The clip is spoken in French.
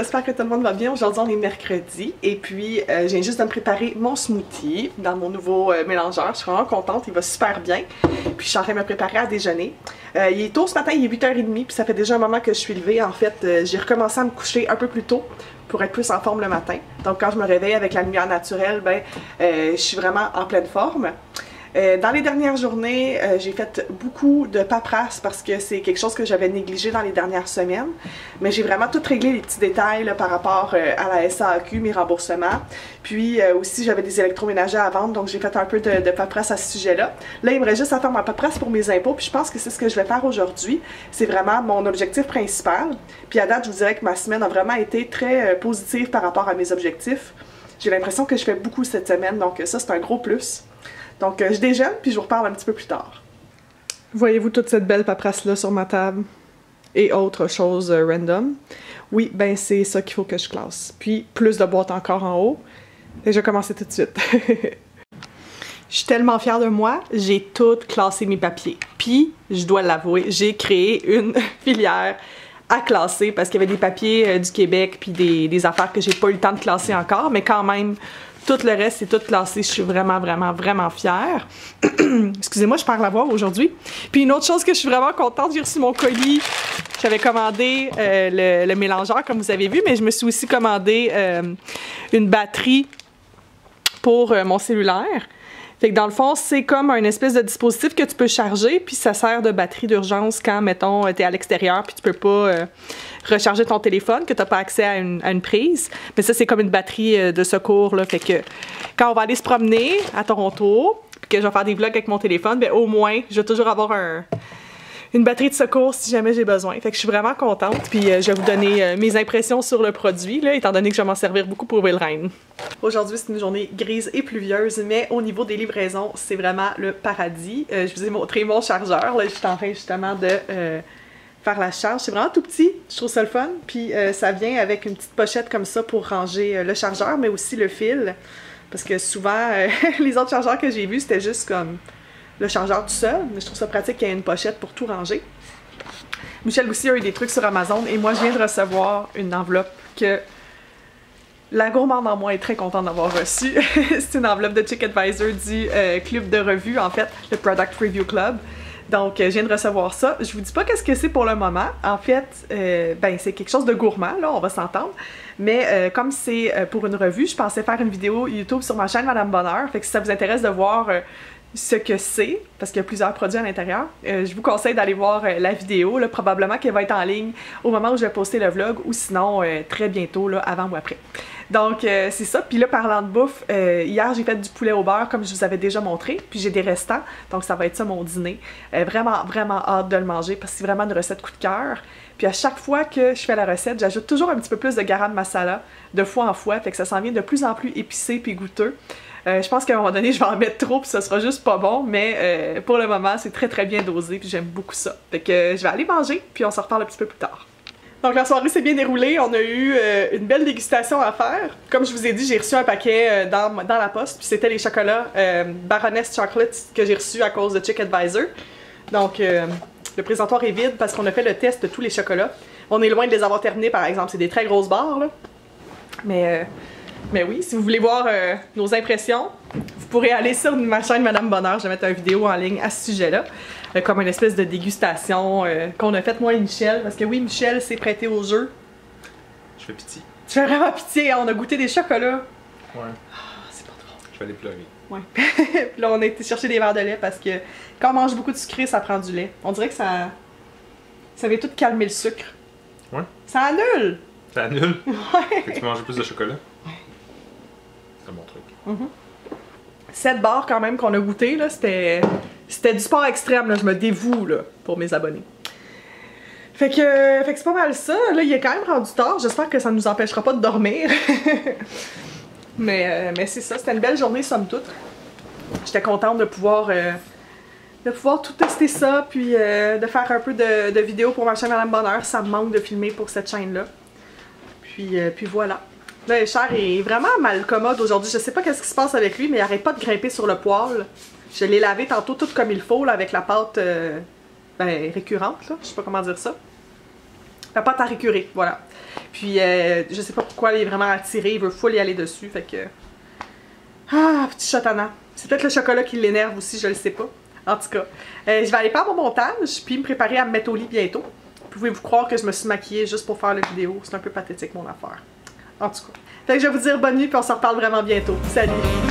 j'espère que tout le monde va bien. Aujourd'hui on est mercredi et puis je viens juste de me préparer mon smoothie dans mon nouveau mélangeur. Je suis vraiment contente, il va super bien. Puis je suis en train de me préparer à déjeuner. Il est tôt ce matin, il est 8h30 puis ça fait déjà un moment que je suis levée. En fait, j'ai recommencé à me coucher un peu plus tôt pour être plus en forme le matin. Donc quand je me réveille avec la lumière naturelle, ben, je suis vraiment en pleine forme. Dans les dernières journées, j'ai fait beaucoup de paperasse parce que c'est quelque chose que j'avais négligé dans les dernières semaines. Mais j'ai vraiment tout réglé les petits détails là, par rapport à la SAQ, mes remboursements. Puis aussi, j'avais des électroménagers à vendre, donc j'ai fait un peu de paperasse à ce sujet-là. Là, il me reste juste à faire ma paperasse pour mes impôts, puis je pense que c'est ce que je vais faire aujourd'hui. C'est vraiment mon objectif principal. Puis à date, je vous dirais que ma semaine a vraiment été très positive par rapport à mes objectifs. J'ai l'impression que je fais beaucoup cette semaine, donc ça, c'est un gros plus. Donc je déjeune, puis je vous reparle un petit peu plus tard. Voyez-vous toute cette belle paperasse-là sur ma table? Et autre chose random. Oui, ben c'est ça qu'il faut que je classe. Puis plus de boîtes encore en haut. Et je vais commencer tout de suite. Je suis tellement fière de moi, j'ai tout classé mes papiers. Puis, je dois l'avouer, j'ai créé une filière à classer parce qu'il y avait des papiers du Québec puis des affaires que j'ai pas eu le temps de classer encore, mais quand même, tout le reste, c'est tout classé. Je suis vraiment, vraiment, vraiment fière. Excusez-moi, je perds la voix aujourd'hui. Puis une autre chose que je suis vraiment contente, j'ai reçu mon colis. J'avais commandé le mélangeur, comme vous avez vu, mais je me suis aussi commandé une batterie pour mon cellulaire. Fait que dans le fond, c'est comme un espèce de dispositif que tu peux charger, puis ça sert de batterie d'urgence quand, mettons, t'es à l'extérieur, puis tu peux pas recharger ton téléphone, que t'as pas accès à une prise. Mais ça, c'est comme une batterie de secours, là. Fait que quand on va aller se promener à Toronto, puis que je vais faire des vlogs avec mon téléphone, ben au moins, je vais toujours avoir une batterie de secours si jamais j'ai besoin. Fait que je suis vraiment contente, puis je vais vous donner mes impressions sur le produit, là, étant donné que je vais m'en servir beaucoup pour Will-Reine. Aujourd'hui, c'est une journée grise et pluvieuse, mais au niveau des livraisons, c'est vraiment le paradis. Je vous ai montré mon chargeur, là, je suis en train justement de faire la charge. C'est vraiment tout petit, je trouve ça le fun, puis ça vient avec une petite pochette comme ça pour ranger le chargeur, mais aussi le fil, parce que souvent, les autres chargeurs que j'ai vus, c'était juste comme le chargeur tout seul, mais je trouve ça pratique qu'il y ait une pochette pour tout ranger. Michel aussi a eu des trucs sur Amazon et moi je viens de recevoir une enveloppe que la gourmande en moi est très contente d'avoir reçue. C'est une enveloppe de TechAdvisor du club de revue, en fait, le Product Review Club. Donc je viens de recevoir ça. Je vous dis pas qu'est-ce que c'est pour le moment. En fait, ben c'est quelque chose de gourmand, là, on va s'entendre. Mais comme c'est pour une revue, je pensais faire une vidéo YouTube sur ma chaîne Madame Bonheur. Fait que si ça vous intéresse de voir ce que c'est, parce qu'il y a plusieurs produits à l'intérieur, je vous conseille d'aller voir la vidéo, là, probablement qu'elle va être en ligne au moment où je vais poster le vlog, ou sinon très bientôt, là, avant ou après. Donc c'est ça, puis là parlant de bouffe, hier j'ai fait du poulet au beurre comme je vous avais déjà montré, puis j'ai des restants, donc ça va être ça mon dîner. Vraiment, vraiment hâte de le manger parce que c'est vraiment une recette coup de cœur. Puis à chaque fois que je fais la recette, j'ajoute toujours un petit peu plus de garam masala, de fois en fois, fait que ça s'en vient de plus en plus épicé puis goûteux. Je pense qu'à un moment donné, je vais en mettre trop puis ça sera juste pas bon, mais pour le moment, c'est très très bien dosé puis j'aime beaucoup ça. Fait que je vais aller manger puis on se reparle un petit peu plus tard. Donc la soirée s'est bien déroulée, on a eu une belle dégustation à faire. Comme je vous ai dit, j'ai reçu un paquet dans la poste, puis c'était les chocolats Baroness Chocolate que j'ai reçus à cause de TechAdvisor. Donc le présentoir est vide parce qu'on a fait le test de tous les chocolats. On est loin de les avoir terminés par exemple, c'est des très grosses barres là. Mais oui, si vous voulez voir nos impressions, vous pourrez aller sur ma chaîne Madame Bonheur, je vais mettre une vidéo en ligne à ce sujet-là. Comme une espèce de dégustation qu'on a faite moi et Michel, parce que oui, Michel s'est prêté au jeu. Je fais pitié. Tu fais vraiment pitié, on a goûté des chocolats. Ouais. Ah, c'est pas drôle. Je vais aller pleurer. Ouais. Puis là, on a été chercher des verres de lait parce que quand on mange beaucoup de sucré, ça prend du lait. On dirait que ça vient tout calmer le sucre. Ouais. Ça annule! Ça annule? Ouais. Fait que tu manges plus de chocolat? Ouais. C'est un bon truc. 7 barres quand même qu'on a goûté, là, c'était du sport extrême, là, je me dévoue là, pour mes abonnés. Fait que c'est pas mal ça, là il est quand même rendu tard, j'espère que ça nous empêchera pas de dormir. mais c'est ça, c'était une belle journée somme toute. J'étais contente de pouvoir tout tester ça, puis de faire un peu de vidéos pour ma chaîne Madame Bonheur, ça me manque de filmer pour cette chaîne-là. Puis voilà. Là, Cher est vraiment mal commode aujourd'hui. Je sais pas qu'est-ce qui se passe avec lui, mais il arrête pas de grimper sur le poêle. Je l'ai lavé tantôt tout comme il faut, là, avec la pâte récurrente, là. Je sais pas comment dire ça. La pâte à récurer, voilà. Puis je sais pas pourquoi il est vraiment attiré, il veut full y aller dessus, fait que... Ah, petit chotana. C'est peut-être le chocolat qui l'énerve aussi, je le sais pas. En tout cas, je vais aller faire mon montage, puis me préparer à me mettre au lit bientôt. Pouvez-vous croire que je me suis maquillée juste pour faire la vidéo? C'est un peu pathétique mon affaire. En tout cas. Fait que je vais vous dire bonne nuit, puis on se reparle vraiment bientôt. Salut!